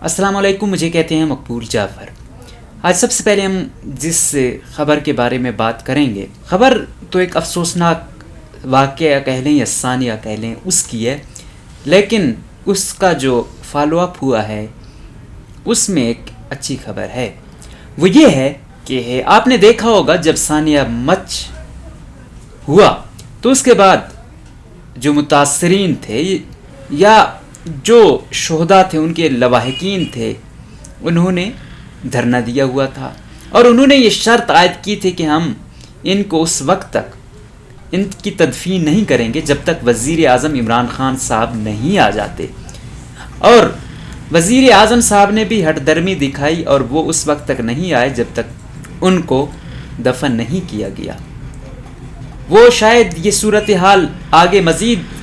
السلام علیکم، مجھے کہتے ہیں مقبول جعفر۔ آج سب سے پہلے ہم جس خبر کے بارے میں بات کریں گے، خبر تو ایک افسوسناک واقعہ کہہ لیں یا ثانیہ کہہ لیں اس کی ہے، لیکن اس کا جو فالو اپ ہوا ہے اس میں ایک اچھی خبر ہے۔ وہ یہ ہے کہ آپ نے دیکھا ہوگا جب ثانیہ مچ ہوا تو اس کے بعد جو متاثرین تھے یا جو شہداء تھے، ان کے لواحقین تھے، انہوں نے دھرنا دیا ہوا تھا اور انہوں نے یہ شرط عائد کی تھی کہ ہم ان کو اس وقت تک ان کی تدفین نہیں کریں گے جب تک وزیر اعظم عمران خان صاحب نہیں آ جاتے، اور وزیر اعظم صاحب نے بھی ہٹ درمی دکھائی اور وہ اس وقت تک نہیں آئے جب تک ان کو دفن نہیں کیا گیا۔ وہ شاید یہ صورتحال آگے مزید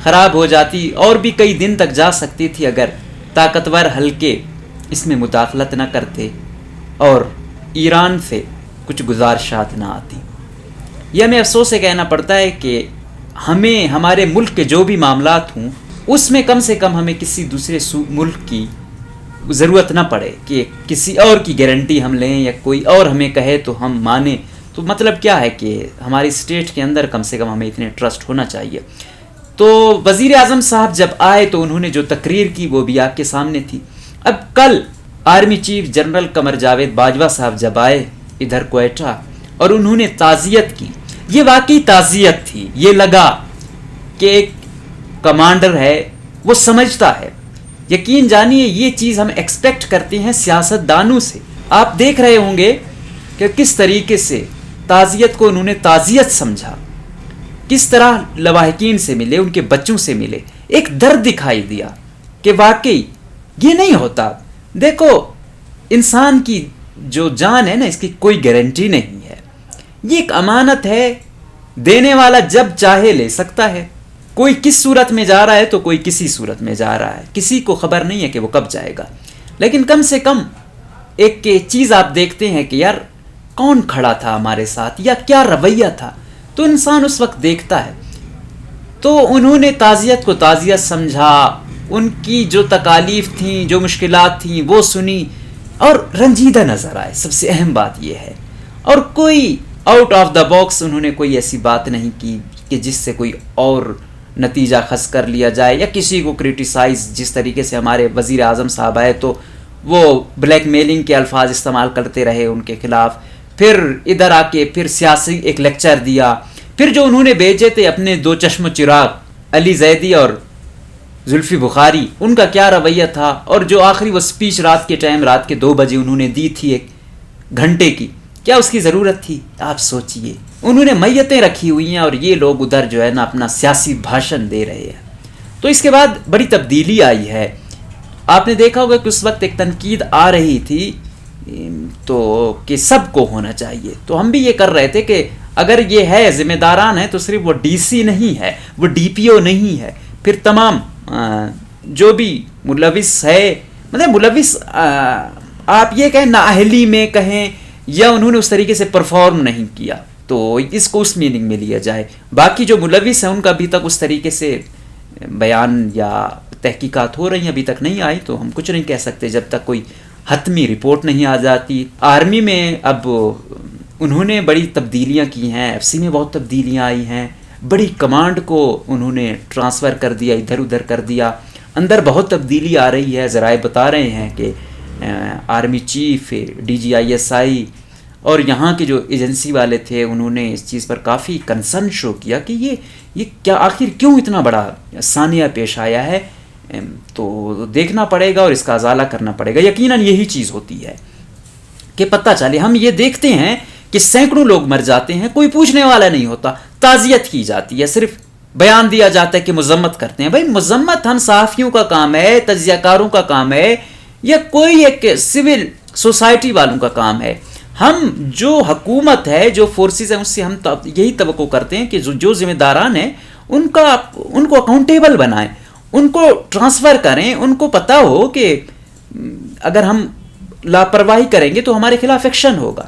خراب ہو جاتی اور بھی کئی دن تک جا سکتی تھی اگر طاقتور حلقے اس میں مداخلت نہ کرتے اور ایران سے کچھ گزارشات نہ آتی۔ یہ ہمیں افسوس سے کہنا پڑتا ہے کہ ہمیں ہمارے ملک کے جو بھی معاملات ہوں اس میں کم سے کم ہمیں کسی دوسرے ملک کی ضرورت نہ پڑے کہ کسی اور کی گارنٹی ہم لیں یا کوئی اور ہمیں کہے تو ہم مانیں۔ تو مطلب کیا ہے کہ ہماری اسٹیٹ کے اندر کم سے کم ہمیں اتنے ٹرسٹ ہونا چاہیے۔ تو وزیر اعظم صاحب جب آئے تو انہوں نے جو تقریر کی وہ بھی آپ کے سامنے تھی۔ اب کل army chief general Qamar Javed Bajwa صاحب جب آئے ادھر کوئٹہ اور انہوں نے تعزیت کی، یہ واقعی تعزیت تھی۔ یہ لگا کہ ایک کمانڈر ہے، وہ سمجھتا ہے۔ یقین جانیے یہ چیز ہم ایکسپیکٹ کرتے ہیں سیاست دانوں سے۔ آپ دیکھ رہے ہوں گے کہ کس طریقے سے تعزیت کو انہوں نے تعزیت سمجھا، کس طرح لواحقین سے ملے، ان کے بچوں سے ملے، ایک درد دکھائی دیا کہ واقعی یہ نہیں ہوتا۔ دیکھو انسان کی جو جان ہے نا، اس کی کوئی گارنٹی نہیں ہے، یہ ایک امانت ہے، دینے والا جب چاہے لے سکتا ہے۔ کوئی کس صورت میں جا رہا ہے تو کوئی کسی صورت میں جا رہا ہے، کسی کو خبر نہیں ہے کہ وہ کب جائے گا۔ لیکن کم سے کم ایک چیز آپ دیکھتے ہیں کہ یار کون کھڑا تھا ہمارے ساتھ یا کیا رویہ تھا، تو انسان اس وقت دیکھتا ہے۔ تو انہوں نے تعزیت کو تعزیت سمجھا، ان کی جو تکالیف تھیں، جو مشکلات تھیں وہ سنی اور رنجیدہ نظر آئے۔ سب سے اہم بات یہ ہے، اور کوئی آؤٹ آف دا باکس انہوں نے کوئی ایسی بات نہیں کی کہ جس سے کوئی اور نتیجہ خاص کر لیا جائے یا کسی کو کرٹیسائز۔ جس طریقے سے ہمارے وزیر اعظم صاحب آئے تو وہ بلیک میلنگ کے الفاظ استعمال کرتے رہے ان کے خلاف، پھر ادھر آ کے پھر سیاسی ایک لیکچر دیا، پھر جو انہوں نے بھیجے تھے اپنے دو چشم و چراغ علی زیدی اور زلفی بخاری، ان کا کیا رویہ تھا، اور جو آخری وہ سپیچ رات کے ٹائم رات کے 2 بجے انہوں نے دی تھی 1 گھنٹے کی، کیا اس کی ضرورت تھی؟ آپ سوچئے، انہوں نے میتیں رکھی ہوئی ہیں اور یہ لوگ ادھر جو ہے نا اپنا سیاسی بھاشن دے رہے ہیں۔ تو اس کے بعد بڑی تبدیلی آئی ہے۔ آپ نے دیکھا ہوگا کہ اس وقت ایک تنقید آ رہی تھی تو کہ سب کو ہونا چاہیے، تو ہم بھی یہ کر رہے تھے کہ اگر یہ ہے ذمہ داران ہے تو صرف وہ ڈی سی نہیں ہے، وہ ڈی پی او نہیں ہے، پھر تمام جو بھی ملوث ہے، مطلب ملوث آپ یہ کہیں نااہلی میں کہیں یا انہوں نے اس طریقے سے پرفارم نہیں کیا تو اس کو اس میننگ میں لیا جائے۔ باقی جو ملوث ہیں ان کا ابھی تک اس طریقے سے بیان یا تحقیقات ہو رہی ہیں، ابھی تک نہیں آئی، تو ہم کچھ نہیں کہہ سکتے جب تک کوئی حتمی رپورٹ نہیں آ جاتی۔ آرمی میں اب انہوں نے بڑی تبدیلیاں کی ہیں، ایف سی میں بہت تبدیلیاں آئی ہیں، بڑی کمانڈ کو انہوں نے ٹرانسفر کر دیا، ادھر ادھر کر دیا، اندر بہت تبدیلی آ رہی ہے۔ ذرائع بتا رہے ہیں کہ army chief, D G I S I اور یہاں کے جو ایجنسی والے تھے انہوں نے اس چیز پر کافی کنسرن شو کیا کہ یہ کیا آخر کیوں اتنا بڑا ثانیہ پیش آیا ہے۔ تو دیکھنا پڑے گا اور اس کا ازالہ کرنا پڑے گا۔ یقیناً یہی چیز ہوتی ہے کہ پتہ چلے۔ ہم یہ دیکھتے ہیں کہ سینکڑوں لوگ مر جاتے ہیں، کوئی پوچھنے والا نہیں ہوتا، تعزیت کی جاتی ہے، صرف بیان دیا جاتا ہے کہ مذمت کرتے ہیں۔ بھائی مذمت ہم صحافیوں کا کام ہے، تجزیہ کاروں کا کام ہے، یا کوئی ایک سول سوسائٹی والوں کا کام ہے۔ ہم جو حکومت ہے، جو فورسز ہیں، اس سے ہم یہی توقع کرتے ہیں کہ جو ذمہ داران ہیں ان کو اکاؤنٹیبل بنائیں، ان کو ٹرانسفر کریں، ان کو پتہ ہو کہ اگر ہم لاپرواہی کریں گے تو ہمارے خلاف ایکشن ہوگا۔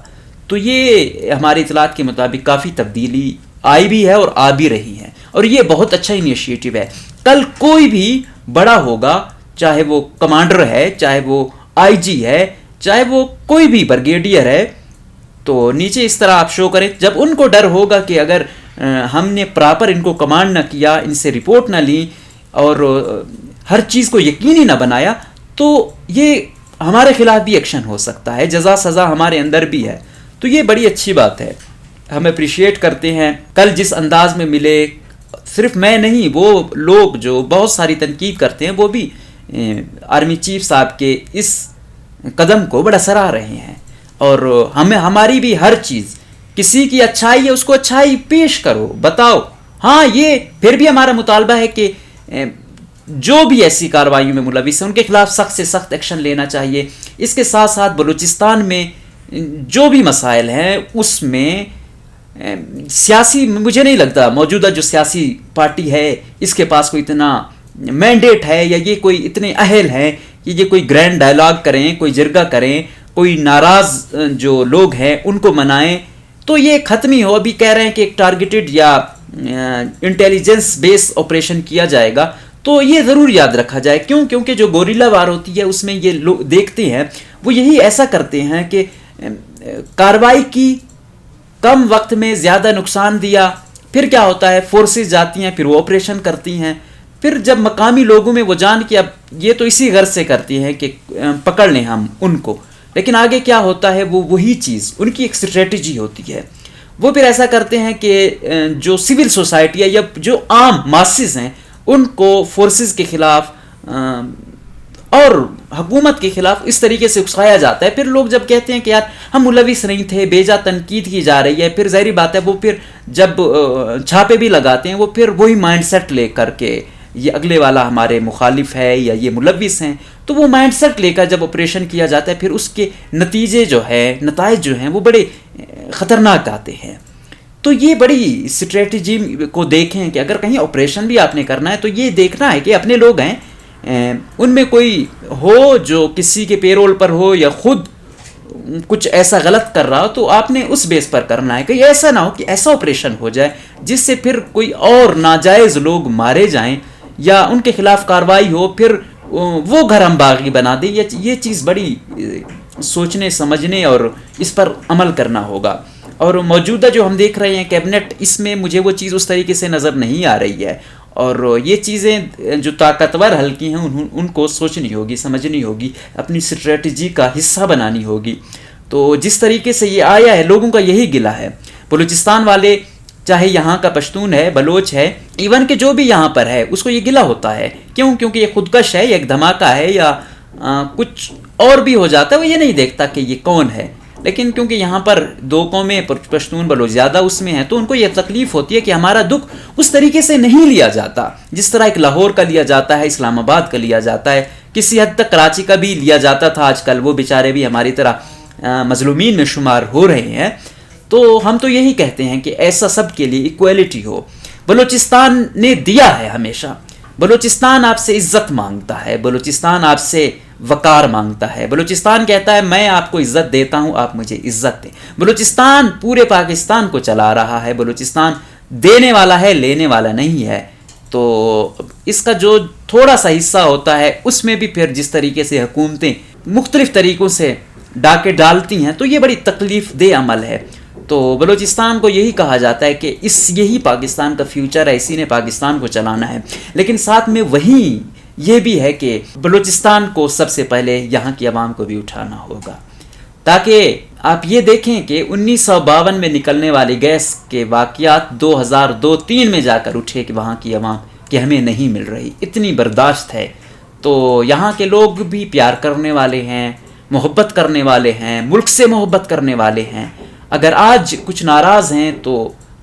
تو یہ ہماری اطلاعات کے مطابق کافی تبدیلی آئی بھی ہے اور آ بھی رہی ہے، اور یہ بہت اچھا انیشیٹو ہے۔ کل کوئی بھی بڑا ہوگا چاہے وہ کمانڈر ہے، چاہے وہ آئی جی ہے، چاہے وہ کوئی بھی بریگیڈیئر ہے، تو نیچے اس طرح آپ شو کریں. جب ان کو ڈر ہوگا کہ اگر ہم نے پراپر ان کو کمانڈ نہ کیا، ان سے رپورٹ نہ لی اور ہر چیز کو یقینی نہ بنایا، تو یہ ہمارے خلاف بھی ایکشن ہو سکتا ہے، جزا سزا ہمارے اندر بھی ہے. تو یہ بڑی اچھی بات ہے، ہم اپریشیٹ کرتے ہیں. کل جس انداز میں ملے، صرف میں نہیں، وہ لوگ جو بہت ساری تنقید کرتے ہیں وہ بھی آرمی چیف صاحب کے اس قدم کو بڑا سراہ رہے ہیں. اور ہماری بھی ہر چیز، کسی کی اچھائی ہے اس کو اچھائی پیش کرو، بتاؤ. ہاں، یہ پھر بھی ہمارا مطالبہ ہے کہ جو بھی ایسی کارروائیوں میں ملوث ہیں ان کے خلاف سخت سے سخت ایکشن لینا چاہیے. اس کے ساتھ ساتھ بلوچستان میں جو بھی مسائل ہیں اس میں سیاسی، مجھے نہیں لگتا موجودہ جو سیاسی پارٹی ہے اس کے پاس کوئی اتنا مینڈیٹ ہے یا یہ کوئی اتنے اہل ہیں کہ یہ کوئی گرینڈ ڈائلاگ کریں، کوئی جرگہ کریں، کوئی ناراض جو لوگ ہیں ان کو منائیں تو یہ ختم ہی ہو. ابھی کہہ رہے ہیں کہ ایک ٹارگیٹڈ یا انٹیلیجنس بیس آپریشن کیا جائے گا، تو یہ ضرور یاد رکھا جائے. کیونکہ جو گوریلا وار ہوتی ہے اس میں یہ لوگ دیکھتے ہیں، وہ یہی ایسا کرتے ہیں کہ کارروائی کی، کم وقت میں زیادہ نقصان دیا، پھر کیا ہوتا ہے، فورسز جاتی ہیں، پھر وہ آپریشن کرتی ہیں، پھر جب مقامی لوگوں میں وہ جان کہ اب یہ تو اسی غرض سے کرتی ہیں کہ پکڑ لیں ہم ان کو، لیکن آگے کیا ہوتا ہے، وہ وہی چیز ان کی ایک اسٹریٹجی ہوتی ہے. وہ پھر ایسا کرتے ہیں کہ جو سول سوسائٹی ہے یا جو عام ماسز ہیں ان کو فورسز کے خلاف اور حکومت کے خلاف اس طریقے سے اکسایا جاتا ہے. پھر لوگ جب کہتے ہیں کہ یار ہم ملوث نہیں تھے، بیجا تنقید کی جا رہی ہے، پھر ظاہری بات ہے وہ پھر جب چھاپے بھی لگاتے ہیں وہ پھر وہی مائنڈ سیٹ لے کر کے یہ اگلے والا ہمارے مخالف ہے یا یہ ملوث ہیں، تو وہ مائنڈ سیٹ لے کر جب آپریشن کیا جاتا ہے پھر اس کے نتیجے جو ہے، نتائج جو ہیں وہ بڑے خطرناک آتے ہیں. تو یہ بڑی اسٹریٹجی کو دیکھیں کہ اگر کہیں آپریشن بھی آپ نے کرنا ہے تو یہ دیکھنا ہے کہ اپنے لوگ ہیں، ان میں کوئی ہو جو کسی کے پیرول پر ہو یا خود کچھ ایسا غلط کر رہا ہو، تو آپ نے اس بیس پر کرنا ہے کہ ایسا نہ ہو کہ ایسا آپریشن ہو جائے جس سے پھر کوئی اور ناجائز لوگ مارے جائیں یا ان کے خلاف کارروائی ہو، پھر وہ گھر ہم باغی بنا دیں. یہ چیز بڑی سوچنے سمجھنے اور اس پر عمل کرنا ہوگا. اور موجودہ جو ہم دیکھ رہے ہیں کیبنٹ، اس میں مجھے وہ چیز اس طریقے سے نظر نہیں آ رہی ہے، اور یہ چیزیں جو طاقتور حلقے ہیں ان کو سوچنی ہوگی، سمجھنی ہوگی، اپنی اسٹریٹجی کا حصہ بنانی ہوگی. تو جس طریقے سے یہ آیا ہے لوگوں کا یہی گلہ ہے. بلوچستان والے، چاہے یہاں کا پشتون ہے، بلوچ ہے، ایون کہ جو بھی یہاں پر ہے اس کو یہ گلہ ہوتا ہے. کیونکہ یہ خودکش ہے، یہ ایک دھماکہ ہے یا کچھ اور بھی ہو جاتا ہے، وہ یہ نہیں دیکھتا کہ یہ کون ہے. لیکن کیونکہ یہاں پر دو قومیں پشتون بلوچ زیادہ اس میں ہیں، تو ان کو یہ تکلیف ہوتی ہے کہ ہمارا دکھ اس طریقے سے نہیں لیا جاتا جس طرح ایک لاہور کا لیا جاتا ہے، اسلام آباد کا لیا جاتا ہے، کسی حد تک کراچی کا بھی لیا جاتا تھا. آج کل وہ بیچارے بھی ہماری طرح مظلومین میں شمار ہو رہے ہیں. تو ہم تو یہی کہتے ہیں کہ ایسا سب کے لیے ایکویلٹی ہو. بلوچستان نے دیا ہے ہمیشہ، بلوچستان آپ سے عزت مانگتا ہے، بلوچستان آپ سے وقار مانگتا ہے. بلوچستان کہتا ہے میں آپ کو عزت دیتا ہوں، آپ مجھے عزت دیں. بلوچستان پورے پاکستان کو چلا رہا ہے، بلوچستان دینے والا ہے، لینے والا نہیں ہے. تو اس کا جو تھوڑا سا حصہ ہوتا ہے اس میں بھی پھر جس طریقے سے حکومتیں مختلف طریقوں سے ڈاکے ڈالتی ہیں تو یہ بڑی تکلیف دہ عمل ہے. تو بلوچستان کو یہی کہا جاتا ہے کہ یہی پاکستان کا فیوچر ہے، اسی نے پاکستان کو چلانا ہے. لیکن ساتھ میں وہیں یہ بھی ہے کہ بلوچستان کو سب سے پہلے یہاں کی عوام کو بھی اٹھانا ہوگا، تاکہ آپ یہ دیکھیں کہ 1952 میں نکلنے والی گیس کے واقعات 2002-03 میں جا کر اٹھے کہ وہاں کی عوام کہ ہمیں نہیں مل رہی، اتنی برداشت ہے. تو یہاں کے لوگ بھی پیار کرنے والے ہیں، محبت کرنے والے ہیں، ملک سے محبت کرنے والے ہیں. اگر آج کچھ ناراض ہیں تو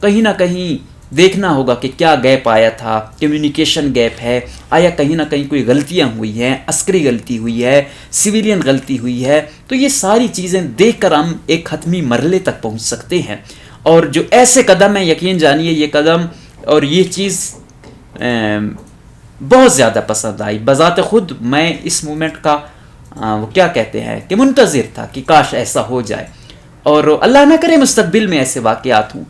کہیں نہ کہیں دیکھنا ہوگا کہ کیا گیپ آیا تھا، کمیونیکیشن گیپ ہے، آیا کہیں نہ کہیں کوئی غلطیاں ہوئی ہیں، عسکری غلطی ہوئی ہے، سویلین غلطی ہوئی ہے. تو یہ ساری چیزیں دیکھ کر ہم ایک حتمی مرحلے تک پہنچ سکتے ہیں. اور جو ایسے قدم ہیں، یقین جانیے یہ قدم اور یہ چیز بہت زیادہ پسند آئی. بذات خود میں اس مومنٹ کا وہ کیا کہتے ہیں کہ منتظر تھا کہ کاش ایسا ہو جائے، اور اللہ نہ کرے مستقبل میں ایسے واقعات ہوں.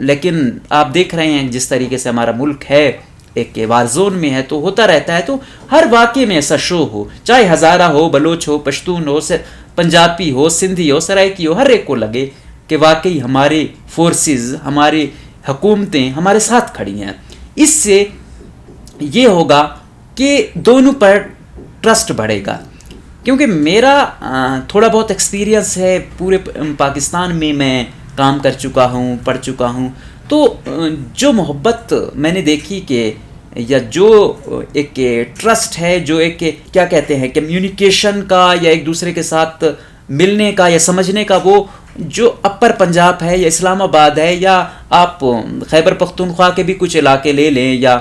لیکن آپ دیکھ رہے ہیں جس طریقے سے ہمارا ملک ہے ایک وار زون میں ہے تو ہوتا رہتا ہے. تو ہر واقعے میں ایسا شو ہو, چاہے ہزارہ ہو, بلوچ ہو, پشتون ہو, پنجابی ہو, سندھی ہو, سرائکی ہو, ہر ایک کو لگے کہ واقعی ہمارے فورسز, ہماری حکومتیں ہمارے ساتھ کھڑی ہیں. اس سے یہ ہوگا کہ دونوں پر ٹرسٹ بڑھے گا. کیونکہ میرا تھوڑا بہت ایکسپیرینس ہے پورے پاکستان میں کام کر چکا ہوں, پڑھ چکا ہوں. تو جو محبت میں نے دیکھی کہ یا جو ایک ٹرسٹ ہے, جو ایک کیا کہتے ہیں کمیونیکیشن کا یا ایک دوسرے کے ساتھ ملنے کا یا سمجھنے کا, وہ جو اپر پنجاب ہے یا اسلام آباد ہے یا آپ خیبر پختونخوا کے بھی کچھ علاقے لے لیں یا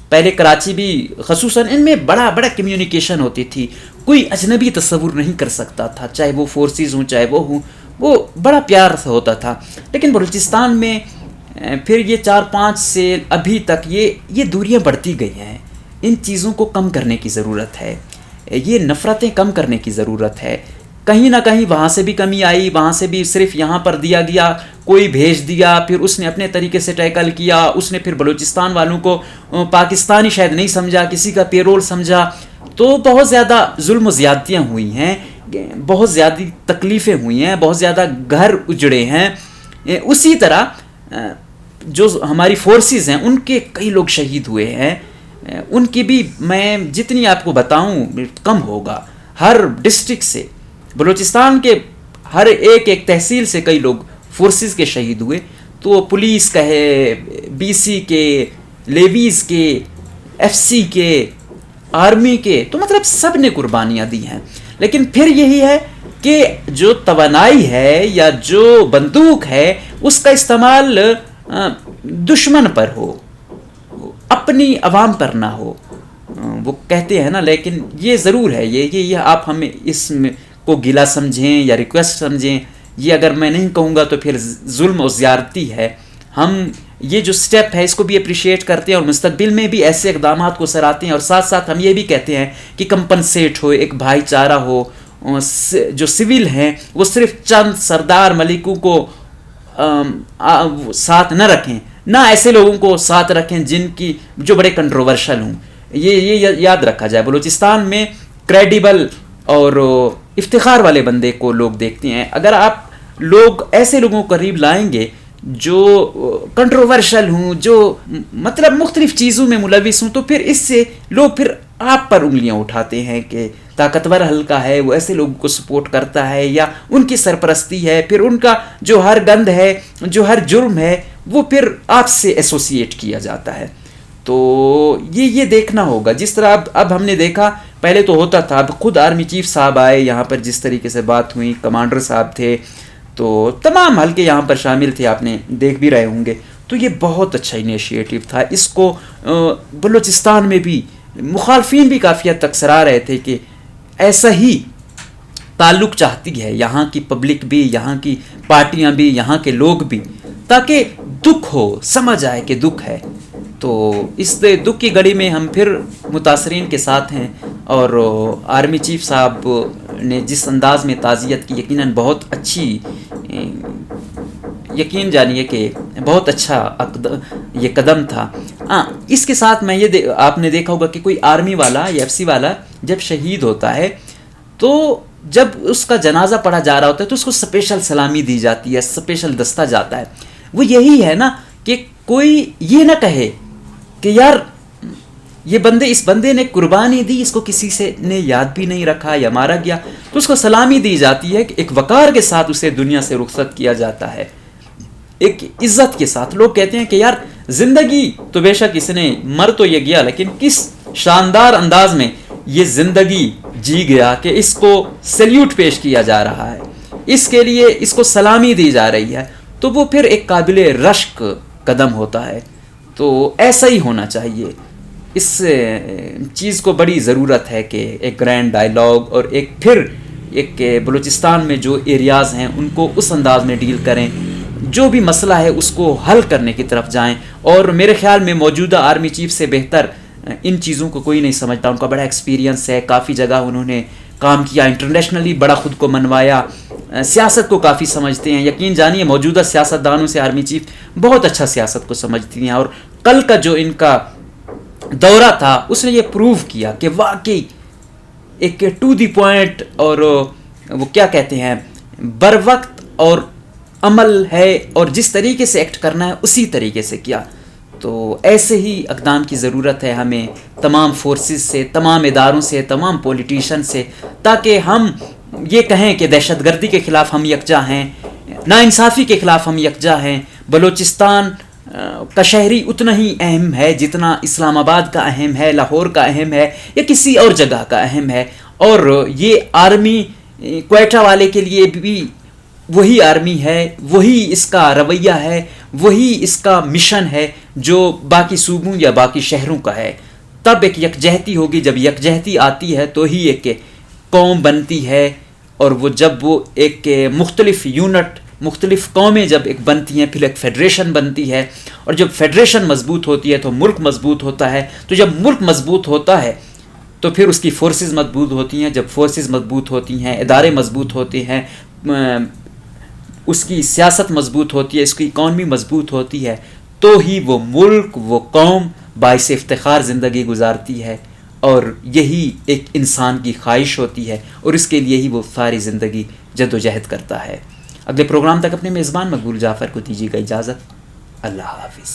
پہلے کراچی بھی خصوصاً, ان میں بڑا کمیونیکیشن ہوتی تھی. کوئی اجنبی تصور نہیں کر سکتا تھا, چاہے وہ فورسز ہوں چاہے وہ ہوں, وہ بڑا پیار سے ہوتا تھا. لیکن بلوچستان میں پھر یہ 4-5 سے ابھی تک یہ دوریاں بڑھتی گئی ہیں. ان چیزوں کو کم کرنے کی ضرورت ہے, یہ نفرتیں کم کرنے کی ضرورت ہے. کہیں نہ کہیں وہاں سے بھی کمی آئی, وہاں سے بھی صرف یہاں پر دیا گیا, کوئی بھیج دیا, پھر اس نے اپنے طریقے سے ٹیکل کیا, اس نے پھر بلوچستان والوں کو پاکستانی شاید نہیں سمجھا, کسی کا پیرول سمجھا. تو بہت زیادہ ظلم و زیادتیاں ہوئی ہیں, بہت زیادہ تکلیفیں ہوئی ہیں, بہت زیادہ گھر اجڑے ہیں. اسی طرح جو ہماری فورسز ہیں ان کے کئی لوگ شہید ہوئے ہیں, ان کی بھی میں جتنی آپ کو بتاؤں کم ہوگا. ہر ڈسٹرکٹ سے, بلوچستان کے ہر ایک تحصیل سے کئی لوگ فورسز کے شہید ہوئے. تو پولیس کا ہے, بی سی کے, لیویز کے, ایف سی کے, آرمی کے, تو مطلب سب نے قربانیاں دی ہیں. لیکن پھر یہی ہے کہ جو توانائی ہے یا جو بندوق ہے اس کا استعمال دشمن پر ہو, اپنی عوام پر نہ ہو. وہ کہتے ہیں نا, لیکن یہ ضرور ہے, یہ آپ ہمیں اس میں کو گلا سمجھیں یا ریکویسٹ سمجھیں, یہ اگر میں نہیں کہوں گا تو پھر ظلم و زیادتی ہے. ہم یہ جو سٹیپ ہے اس کو بھی اپریشیٹ کرتے ہیں اور مستقبل میں بھی ایسے اقدامات کو سراہتے ہیں, اور ساتھ ساتھ ہم یہ بھی کہتے ہیں کہ کمپنسیٹ ہو, ایک بھائی چارہ ہو. جو سول ہیں وہ صرف چند سردار ملکوں کو ساتھ نہ رکھیں, نہ ایسے لوگوں کو ساتھ رکھیں جو بڑے کنٹروورشل ہوں. یہ یاد رکھا جائے. بلوچستان میں کریڈیبل اور افتخار والے بندے کو لوگ دیکھتے ہیں. اگر آپ لوگ ایسے لوگوں کو قریب لائیں گے جو کنٹروورشل ہوں, جو مطلب مختلف چیزوں میں ملوث ہوں, تو پھر اس سے لوگ پھر آپ پر انگلیاں اٹھاتے ہیں کہ طاقتور حلقہ ہے, وہ ایسے لوگوں کو سپورٹ کرتا ہے یا ان کی سرپرستی ہے. پھر ان کا جو ہر گند ہے, جو ہر جرم ہے, وہ پھر آپ سے ایسوسیٹ کیا جاتا ہے. تو یہ دیکھنا ہوگا. جس طرح اب ہم نے دیکھا, پہلے تو ہوتا تھا, اب خود آرمی چیف صاحب آئے یہاں پر, جس طریقے سے بات ہوئی, کمانڈر صاحب تھے, تو تمام حلقے یہاں پر شامل تھے, آپ نے دیکھ بھی رہے ہوں گے. تو یہ بہت اچھا انیشیٹو تھا. اس کو بلوچستان میں بھی مخالفین بھی کافی حد تک سراہ رہے تھے کہ ایسا ہی تعلق چاہتی ہے یہاں کی پبلک بھی, یہاں کی پارٹیاں بھی, یہاں کے لوگ بھی, تاکہ دکھ ہو, سمجھ آئے کہ دکھ ہے. تو اس دکھ کی گھڑی میں ہم پھر متاثرین کے ساتھ ہیں, اور آرمی چیف صاحب نے جس انداز میں تعزیت کی, یقیناً بہت اچھی, یقین جانیے کہ بہت اچھا یہ قدم تھا. اس کے ساتھ میں آپ نے دیکھا ہوگا کہ کوئی آرمی والا یا ایف سی والا جب شہید ہوتا ہے تو جب اس کا جنازہ پڑھا جا رہا ہوتا ہے تو اس کو اسپیشل سلامی دی جاتی ہے, اسپیشل دستہ جاتا ہے. وہ یہی ہے نا کہ کوئی یہ نہ کہے کہ یار یہ اس بندے نے قربانی دی, اس کو کسی سے نے یاد بھی نہیں رکھا یا مارا گیا, تو اس کو سلامی دی جاتی ہے کہ ایک وقار کے ساتھ اسے دنیا سے رخصت کیا جاتا ہے, ایک عزت کے ساتھ. لوگ کہتے ہیں کہ یار زندگی تو بے شک اس نے مر تو یہ گیا, لیکن کس شاندار انداز میں یہ زندگی جی گیا کہ اس کو سیلیوٹ پیش کیا جا رہا ہے, اس کے لیے اس کو سلامی دی جا رہی ہے. تو وہ پھر ایک قابل رشک قدم ہوتا ہے. تو ایسا ہی ہونا چاہیے. اس چیز کو بڑی ضرورت ہے کہ ایک گرینڈ ڈائیلاگ اور ایک بلوچستان میں جو ایریاز ہیں ان کو اس انداز میں ڈیل کریں, جو بھی مسئلہ ہے اس کو حل کرنے کی طرف جائیں. اور میرے خیال میں موجودہ آرمی چیف سے بہتر ان چیزوں کو کوئی نہیں سمجھتا. ان کا بڑا ایکسپیرینس ہے, کافی جگہ انہوں نے کام کیا, انٹرنیشنلی بڑا خود کو منوایا, سیاست کو کافی سمجھتے ہیں. یقین جانیے موجودہ سیاستدانوں سے آرمی چیف بہت اچھا سیاست کو سمجھتی ہیں. اور کل کا جو ان کا دورہ تھا اس نے یہ پروو کیا کہ واقعی ایک ٹو دی پوائنٹ اور وہ کیا کہتے ہیں بر وقت اور عمل ہے، اور جس طریقے سے ایکٹ کرنا ہے اسی طریقے سے کیا. تو ایسے ہی اقدام کی ضرورت ہے ہمیں تمام فورسز سے، تمام اداروں سے، تمام پولیٹیشین سے، تاکہ ہم یہ کہیں کہ دہشت گردی کے خلاف ہم یکجا ہیں، ناانصافی کے خلاف ہم یکجا ہیں. بلوچستان کا شہری اتنا ہی اہم ہے جتنا اسلام آباد کا اہم ہے، لاہور کا اہم ہے، یا کسی اور جگہ کا اہم ہے. اور یہ آرمی کوئٹہ والے کے لیے بھی وہی آرمی ہے، وہی اس کا رویہ ہے، وہی اس کا مشن ہے جو باقی صوبوں یا باقی شہروں کا ہے. تب ایک یکجہتی ہوگی، جب یکجہتی آتی ہے تو ہی ایک قوم بنتی ہے. اور وہ جب وہ ایک مختلف یونٹ، مختلف قومیں جب ایک بنتی ہیں، پھر ایک فیڈریشن بنتی ہے، اور جب فیڈریشن مضبوط ہوتی ہے تو ملک مضبوط ہوتا ہے. تو جب ملک مضبوط ہوتا ہے تو پھر اس کی فورسز مضبوط ہوتی ہیں. جب فورسز مضبوط ہوتی ہیں، ادارے مضبوط ہوتے ہیں، اس کی سیاست مضبوط ہوتی ہے، اس کی اکانومی مضبوط ہوتی ہے، تو ہی وہ ملک، وہ قوم باعث افتخار زندگی گزارتی ہے. اور یہی ایک انسان کی خواہش ہوتی ہے، اور اس کے لیے ہی وہ ساری زندگی جد و جہد کرتا ہے. اگلے پروگرام تک اپنے میزبان مقبول جعفر کو دیجیے گا اجازت. اللہ حافظ.